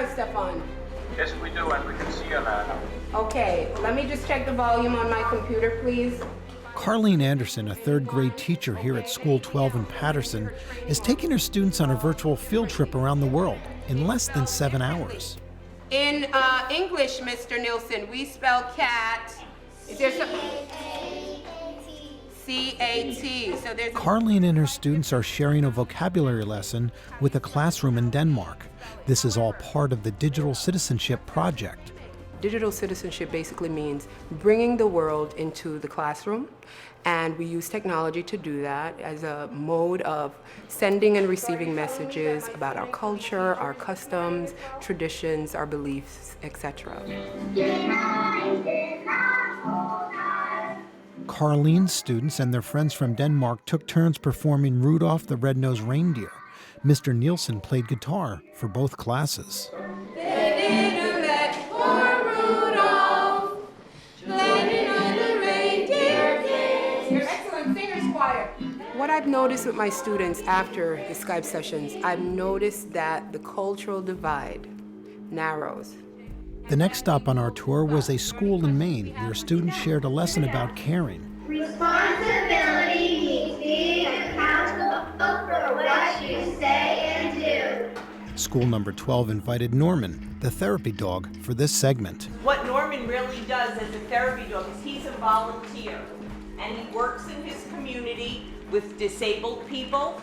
camera, Stefan? Yes, we do, and we can see you now. Okay, let me just check the volume on my computer, please. Carlene Anderson, a third grade teacher here at School 12 in Patterson, is taking her students on a virtual field trip around the world in less than 7 hours. In English, Mr. Nielsen, we spell cat. There's a C-A-T. So there's Carlene and her students are sharing a vocabulary lesson with a classroom in Denmark. This is all part of the Digital Citizenship project. Digital citizenship basically means bringing the world into the classroom, and we use technology to do that as a mode of sending and receiving messages about our culture, our customs, traditions, our beliefs, etc. Carlene's students and their friends from Denmark took turns performing Rudolph the Red-Nosed Reindeer. Mr. Nielsen played guitar for both classes. What I've noticed with my students after the Skype sessions, I've noticed that the cultural divide narrows. The next stop on our tour was a school in Maine where students shared a lesson about caring. Responsibility means being accountable for what you say and do. School number 12 invited Norman, the therapy dog, for this segment. What Norman really does as a therapy dog is he's a volunteer, and he works in his community with disabled people.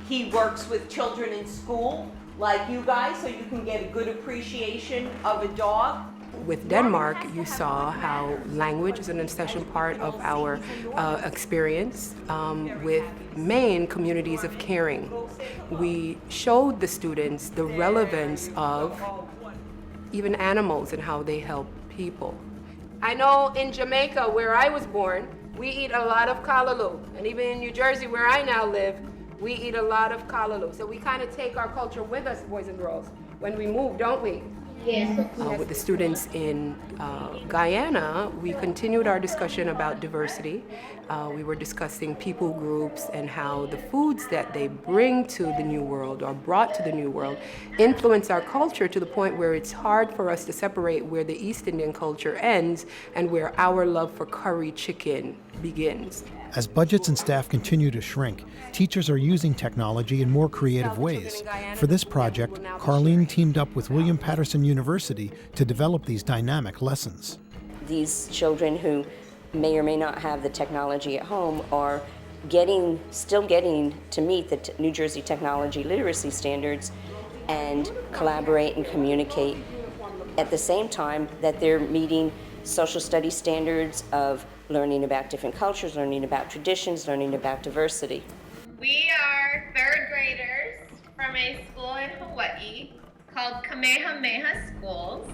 He works with children in school, like you guys, so you can get a good appreciation of a dog. With Denmark, you saw how language is an essential part of our experience. With Maine, communities of caring. We showed the students the relevance of even animals and how they help people. I know in Jamaica, where I was born, we eat a lot of callaloo. And even in New Jersey, where I now live, we eat a lot of callaloo. So we kind of take our culture with us, boys and girls, when we move, don't we? Yes. With the students in Guyana, we continued our discussion about diversity. We were discussing people groups and how the foods that they bring to the New World or brought to the New World influence our culture to the point where it's hard for us to separate where the East Indian culture ends and where our love for curry chicken begins. As budgets and staff continue to shrink, teachers are using technology in more creative ways. For this project, Carlene teamed up with William Patterson University to develop these dynamic lessons. These children who may or may not have the technology at home are still getting to meet the New Jersey technology literacy standards and collaborate and communicate at the same time that they're meeting social studies standards of learning about different cultures, learning about traditions, learning about diversity. We are third graders from a school in Hawaii called Kamehameha Schools.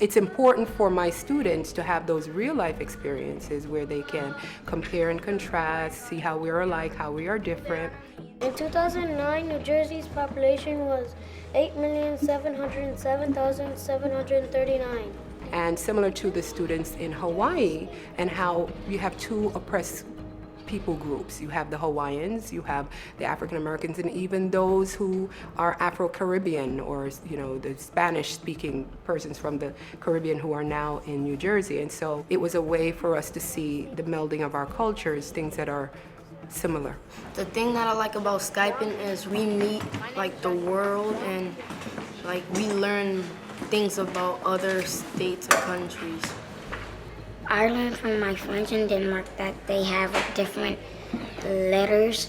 It's important for my students to have those real life experiences where they can compare and contrast, see how we're alike, how we are different. In 2009, New Jersey's population was 8,707,739. And similar to the students in Hawaii and how you have two oppressed people groups. You have the Hawaiians, you have the African Americans, and even those who are Afro-Caribbean or, the Spanish-speaking persons from the Caribbean who are now in New Jersey. And so it was a way for us to see the melding of our cultures, things that are similar. The thing that I like about Skyping is we meet the world and we learn things about other states or countries. I learned from my friends in Denmark that they have different letters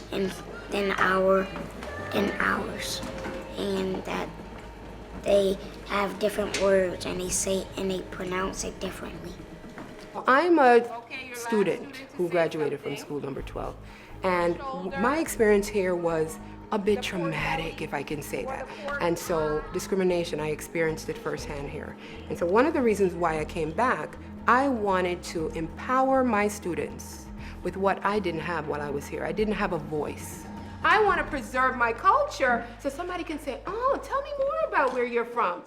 than ours, and that they have different words and they pronounce it differently. I'm a student who graduated from school number 12, and my experience here was a bit traumatic, if I can say that. And so discrimination, I experienced it firsthand here. And so one of the reasons why I came back, I wanted to empower my students with what I didn't have while I was here. I didn't have a voice. I want to preserve my culture so somebody can say, oh, tell me more about where you're from.